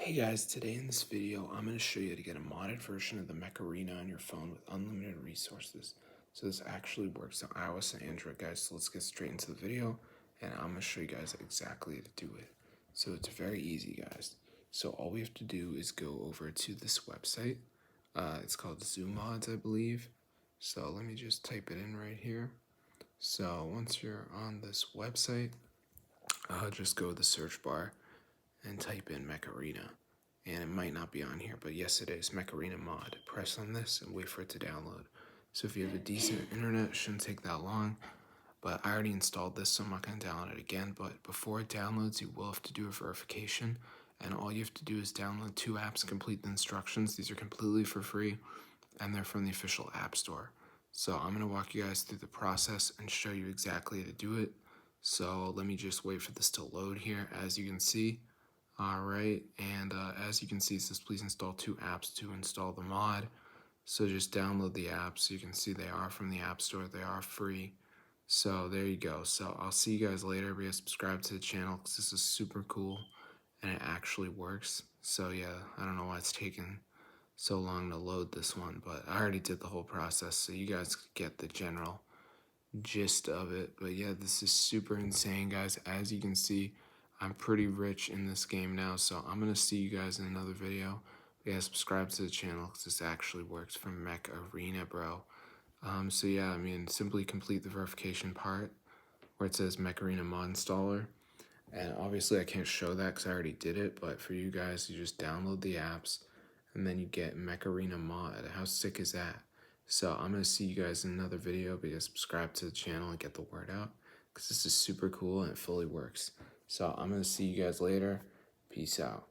Hey guys, today in this video, I'm going to show you how to get a modded version of the Mech Arena on your phone with unlimited resources. So this actually works on iOS and Android, guys. So let's get straight into the video, and I'm going to show you guys exactly how to do it. So it's very easy, guys. So all we have to do is go over to this website. It's called ZooMods, I believe. So let me just type it in right here. So once you're on this website, just go to the search bar and type in Mech Arena. And it might not be on here, but yes it is, Mech Arena mod. Press on this and wait for it to download. So if you have a decent internet, it shouldn't take that long. But I already installed this, so I'm not going to download it again. But before it downloads, you will have to do a verification. And all you have to do is download 2 apps, complete the instructions. These are completely for free, and they're from the official App Store. So I'm going to walk you guys through the process and show you exactly how to do it. So let me just wait for this to load here. As you can see, alright, and as you can see, it says please install 2 apps to install the mod. So just download the apps. You can see they are from the App Store, they are free. So there you go. So I'll see you guys later. Be subscribe to the channel because this is super cool and it actually works. So yeah, I don't know why it's taking so long to load this one, but I already did the whole process, so you guys get the general gist of it. But yeah, this is super insane, guys. As you can see, I'm pretty rich in this game now, so I'm gonna see you guys in another video. Yeah, subscribe to the channel because this actually works from Mech Arena, bro. So yeah, I mean, simply complete the verification part where it says Mech Arena mod installer. And obviously I can't show that because I already did it, but for you guys, you just download the apps and then you get Mech Arena mod. How sick is that? So I'm going to see you guys in another video, but subscribe to the channel and get the word out because this is super cool and it fully works. So I'm going to see you guys later. Peace out.